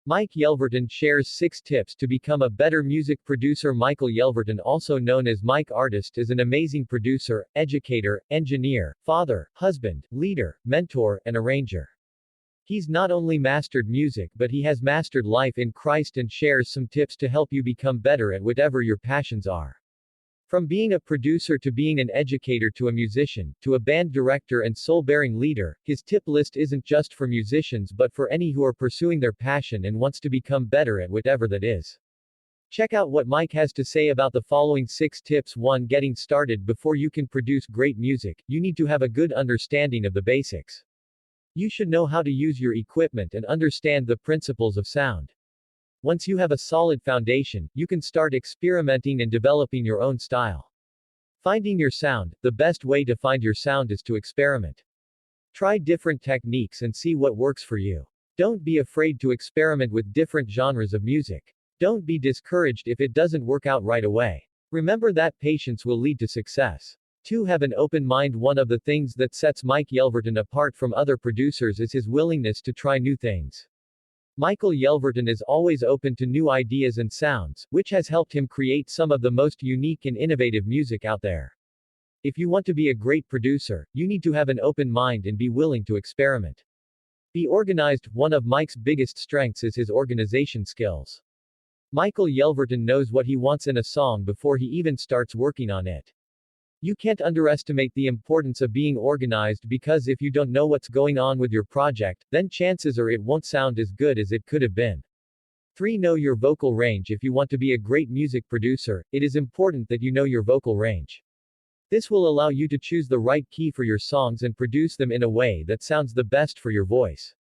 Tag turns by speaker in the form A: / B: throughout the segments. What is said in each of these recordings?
A: Mike Yelverton shares 6 tips to become a better music producer. Michael Yelverton, also known as Mike Artist, is an amazing producer, educator, engineer, father, husband, leader, mentor, and arranger. He's not only mastered music but he has mastered life in Christ and shares some tips to help you become better at whatever your passions are. From being a producer to being an educator to a musician, to a band director and soul-bearing leader, his tip list isn't just for musicians but for any who are pursuing their passion and wants to become better at whatever that is. Check out what Mike has to say about the following 6 tips. 1. Getting started. Before you can produce great music, you need to have a good understanding of the basics. You should know how to use your equipment and understand the principles of sound. Once you have a solid foundation, you can start experimenting and developing your own style. Finding your sound. The best way to find your sound is to experiment. Try different techniques and see what works for you. Don't be afraid to experiment with different genres of music. Don't be discouraged if it doesn't work out right away. Remember that patience will lead to success. 2. Have an open mind. One of the things that sets Mike Yelverton apart from other producers is his willingness to try new things. Michael Yelverton is always open to new ideas and sounds, which has helped him create some of the most unique and innovative music out there. If you want to be a great producer, you need to have an open mind and be willing to experiment. Be organized. One of Mike's biggest strengths is his organization skills. Michael Yelverton knows what he wants in a song before he even starts working on it. You can't underestimate the importance of being organized, because if you don't know what's going on with your project, then chances are it won't sound as good as it could have been. 3. Know your vocal range. If you want to be a great music producer, it is important that you know your vocal range. This will allow you to choose the right key for your songs and produce them in a way that sounds the best for your voice.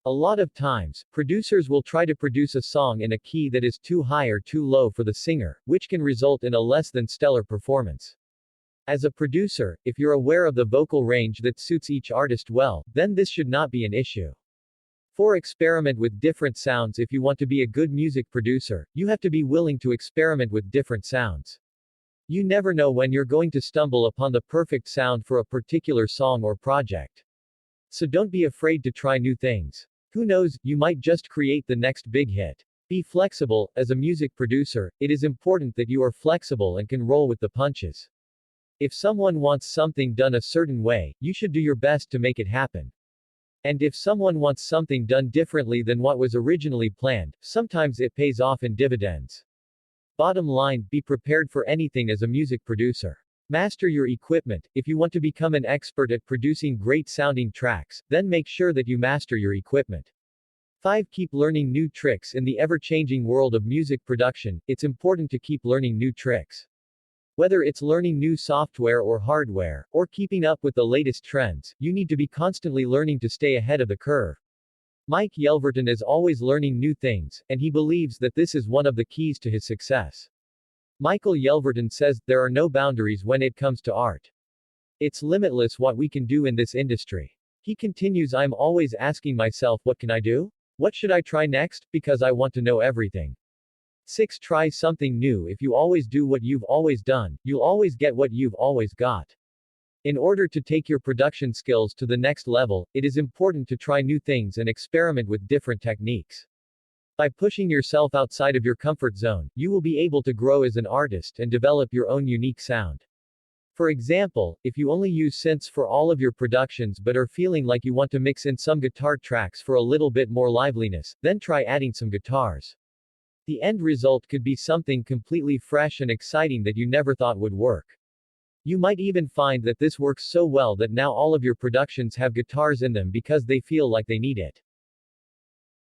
A: A lot of times, producers will try to produce a song in a key that is too high or too low for the singer, which can result in a less than stellar performance. As a producer, if you're aware of the vocal range that suits each artist well, then this should not be an issue. 4. Experiment with different sounds. If you want to be a good music producer, you have to be willing to experiment with different sounds. You never know when you're going to stumble upon the perfect sound for a particular song or project. So don't be afraid to try new things. Who knows, you might just create the next big hit. Be flexible. As a music producer, it is important that you are flexible and can roll with the punches. If someone wants something done a certain way, you should do your best to make it happen. And if someone wants something done differently than what was originally planned, sometimes it pays off in dividends. Bottom line, be prepared for anything as a music producer. Master your equipment. If you want to become an expert at producing great sounding tracks, then make sure that you master your equipment. 5. Keep learning new tricks. In the ever-changing world of music production, it's important to keep learning new tricks. Whether it's learning new software or hardware, or keeping up with the latest trends, you need to be constantly learning to stay ahead of the curve. Mike Yelverton is always learning new things, and he believes that this is one of the keys to his success. Michael Yelverton says, "There are no boundaries when it comes to art. It's limitless what we can do in this industry." He continues, "I'm always asking myself, what can I do? What should I try next? Because I want to know everything." 6. Try something new. If you always do what you've always done, you'll always get what you've always got. In order to take your production skills to the next level, it is important to try new things and experiment with different techniques. By pushing yourself outside of your comfort zone, you will be able to grow as an artist and develop your own unique sound. For example, if you only use synths for all of your productions but are feeling like you want to mix in some guitar tracks for a little bit more liveliness, then try adding some guitars. The end result could be something completely fresh and exciting that you never thought would work. You might even find that this works so well that now all of your productions have guitars in them because they feel like they need it.